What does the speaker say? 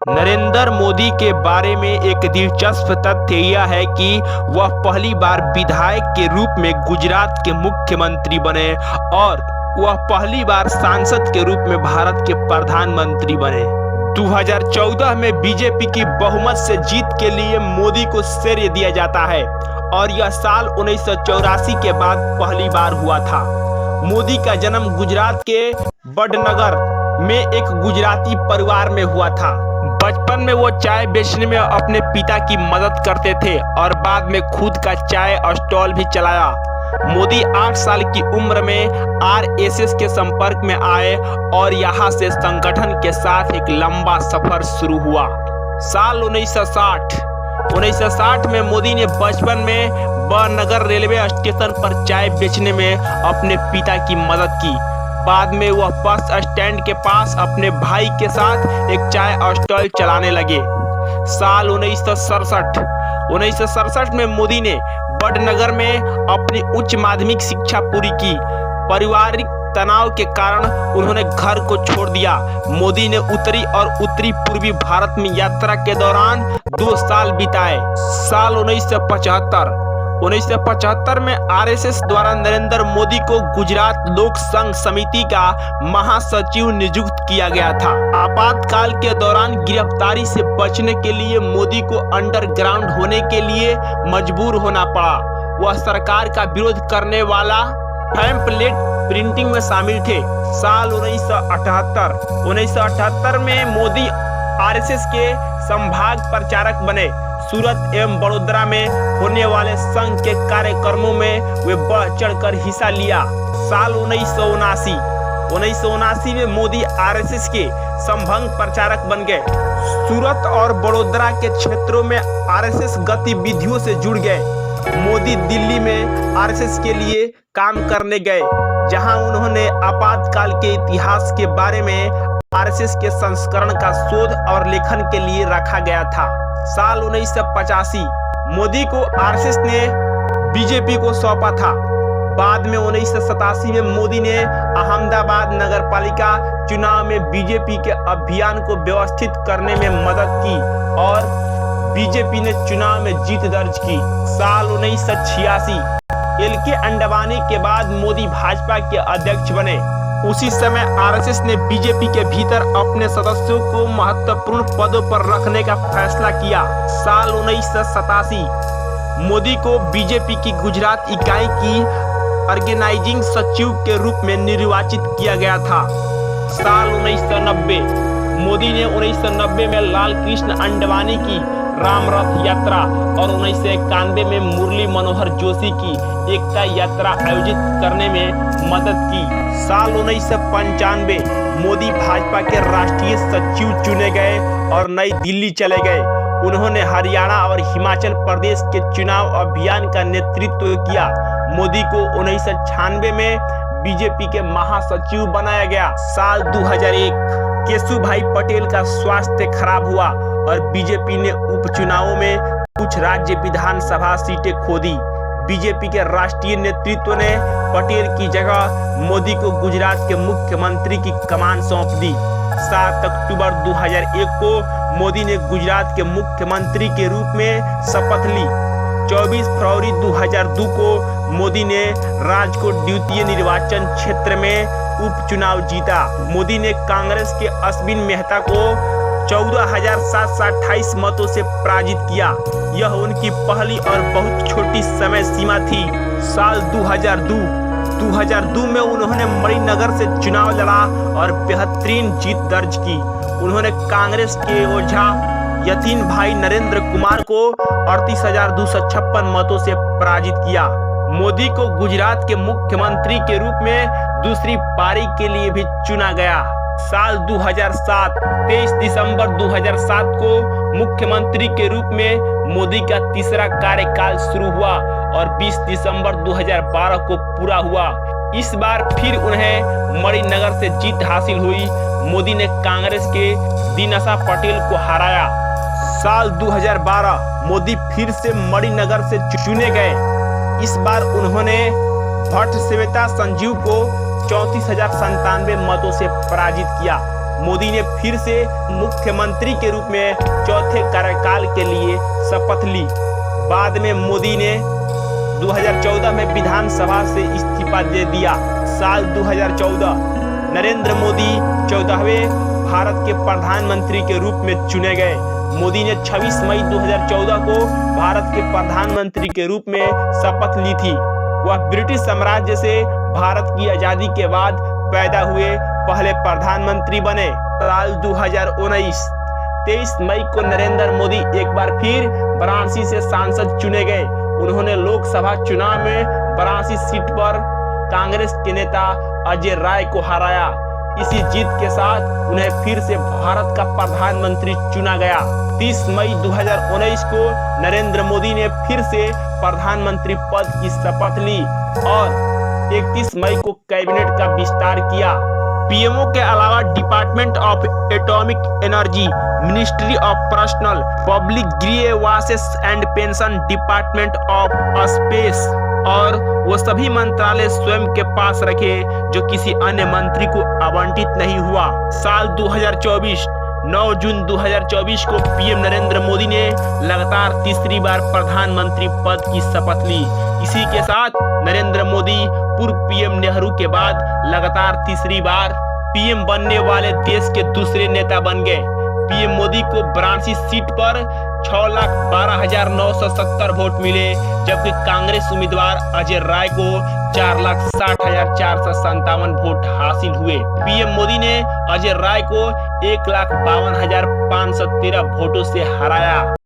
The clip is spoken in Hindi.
नरेंद्र मोदी के बारे में एक दिलचस्प तथ्य यह है कि वह पहली बार विधायक के रूप में गुजरात के मुख्यमंत्री बने और वह पहली बार सांसद के रूप में भारत के प्रधानमंत्री बने। 2014 में बीजेपी की बहुमत से जीत के लिए मोदी को श्रेय दिया जाता है और यह साल 1984 के बाद पहली बार हुआ था। मोदी का जन्म गुजरात के वडनगर में एक गुजराती परिवार में हुआ था। बचपन में वो चाय बेचने में अपने पिता की मदद करते थे और बाद में खुद का चाय स्टॉल भी चलाया। मोदी 8 साल की उम्र में आरएसएस के संपर्क में आए और यहाँ से संगठन के साथ एक लंबा सफर शुरू हुआ। साल 1960 में मोदी ने बचपन में वडनगर रेलवे स्टेशन पर चाय बेचने में अपने पिता की मदद की। बाद में वह बस स्टैंड के पास अपने भाई के साथ एक चाय स्टॉल चलाने लगे। साल 1967 में मोदी ने वडनगर में अपनी उच्च माध्यमिक शिक्षा पूरी की। पारिवारिक तनाव के कारण उन्होंने घर को छोड़ दिया। मोदी ने उत्तरी और उत्तरी पूर्वी भारत में यात्रा के दौरान 2 साल बिताए। साल 1975 में आरएसएस द्वारा नरेंद्र मोदी को गुजरात लोक संघ समिति का महासचिव नियुक्त किया गया था। आपातकाल के दौरान गिरफ्तारी से बचने के लिए मोदी को अंडरग्राउंड होने के लिए मजबूर होना पड़ा। वह सरकार का विरोध करने वाला पैम्फलेट प्रिंटिंग में शामिल थे। साल 1978 में मोदी आरएसएस के संभाग प्रचारक बने। सूरत एवं वडोदरा में होने वाले संघ के कार्यक्रमों में वे बढ़ चढ़कर हिस्सा लिया। साल 1979 में मोदी आरएसएस के संभंग प्रचारक बन गए। सूरत और वडोदरा के क्षेत्रों में आरएसएस गतिविधियों से जुड़ गए। मोदी दिल्ली में आरएसएस के लिए काम करने गए, जहां उन्होंने आपातकाल के इतिहास के बारे में आरएसएस के संस्करण का शोध और लेखन के लिए रखा गया था। साल 1985 मोदी को आरएसएस ने बीजेपी को सौंपा था। बाद में 1987 में मोदी ने अहमदाबाद नगरपालिका चुनाव में बीजेपी के अभियान को व्यवस्थित करने में मदद की और बीजेपी ने चुनाव में जीत दर्ज की। साल 1986 एलके अंडवानी के बाद मोदी भाजपा के अध्यक्ष बने। उसी समय आरएसएस ने बीजेपी के भीतर अपने सदस्यों को महत्वपूर्ण पदों पर रखने का फैसला किया। साल 1987 मोदी को बीजेपी की गुजरात इकाई की ऑर्गेनाइजिंग सचिव के रूप में निर्वाचित किया गया था। साल 1990 मोदी ने 1990 में लाल कृष्ण अंडवानी की रामरथ यात्रा और 1991 में मुरली मनोहर जोशी की एकता यात्रा आयोजित करने में मदद की। साल 1995 मोदी भाजपा के राष्ट्रीय सचिव चुने गए और नई दिल्ली चले गए। उन्होंने हरियाणा और हिमाचल प्रदेश के चुनाव अभियान का नेतृत्व किया। मोदी को 1996 में बीजेपी के महासचिव बनाया गया। साल 2001 केशुभाई पटेल का स्वास्थ्य खराब हुआ और बीजेपी ने उपचुनावों में कुछ राज्य विधानसभा सीटें खो दी। बीजेपी के राष्ट्रीय नेतृत्व ने पटेल की जगह मोदी को गुजरात के मुख्यमंत्री की कमान सौंप दी। 7 अक्टूबर 2001 को मोदी ने गुजरात के मुख्यमंत्री के रूप में शपथ ली। 24 फरवरी 2002 को मोदी ने राजकोट द्वितीय निर्वाचन क्षेत्र में उपचुनाव जीता। मोदी ने कांग्रेस के अश्विन मेहता को 14,728 मतों से पराजित किया। यह उनकी पहली और बहुत छोटी समय सीमा थी। साल 2002 में उन्होंने मणिनगर से चुनाव लड़ा और बेहतरीन जीत दर्ज की। उन्होंने कांग्रेस के ओझा यतीन भाई नरेंद्र कुमार को 38,256 मतों से पराजित किया। मोदी को गुजरात के मुख्यमंत्री के रूप में दूसरी पारी के लिए भी चुना गया। साल 2007 23 दिसंबर 2007 को मुख्यमंत्री के रूप में मोदी का तीसरा कार्यकाल शुरू हुआ और 20 दिसंबर 2012 को पूरा हुआ। इस बार फिर उन्हें मणिनगर से जीत हासिल हुई। मोदी ने कांग्रेस के दिनशा पटेल को हराया। साल 2012 मोदी फिर से मणिनगर से चुने गए। इस बार उन्होंने भट्ट श्वेता संजीव को 34,097 मतों से पराजित किया। मोदी ने फिर से मुख्यमंत्री के रूप में चौथे कार्यकाल के लिए शपथ ली। बाद में मोदी ने 2014 में विधानसभा से इस्तीफा दे दिया। साल 2014 नरेंद्र मोदी 14वें भारत के प्रधानमंत्री के रूप में चुने गए। मोदी ने 26 मई 2014 को भारत के प्रधानमंत्री के रूप में शपथ ली थी। वह ब्रिटिश साम्राज्य से भारत की आजादी के बाद पैदा हुए पहले प्रधानमंत्री बने। साल 2019 23 मई को नरेंद्र मोदी एक बार फिर वाराणसी से सांसद चुने गए। उन्होंने लोकसभा चुनाव में वाराणसी सीट पर कांग्रेस के नेता अजय राय को हराया। इसी जीत के साथ उन्हें फिर से भारत का प्रधानमंत्री चुना गया। 30 मई 2019 को नरेंद्र मोदी ने फिर से प्रधानमंत्री पद की शपथ ली और 31 मई को कैबिनेट का विस्तार किया। पीएमओ के अलावा department of atomic energy, ministry of personnel public grievances and pension, department of space और वो सभी मंत्रालय स्वयं के पास रखे जो किसी अन्य मंत्री को आवंटित नहीं हुआ। साल 2024 9 जून 2024 को पीएम नरेंद्र मोदी ने लगातार तीसरी बार प्रधानमंत्री पद की शपथ ली। इसी के साथ नरेंद्र मोदी पूर्व पीएम नेहरू के बाद लगातार तीसरी बार पीएम बनने वाले देश के दूसरे नेता बन गए। पीएम मोदी को वाराणसी सीट पर 6,12,970 वोट मिले, जबकि कांग्रेस उम्मीदवार अजय राय को 4,60,457 वोट हासिल हुए। पीएम मोदी ने अजय राय को 1,52,513 वोटों से हराया।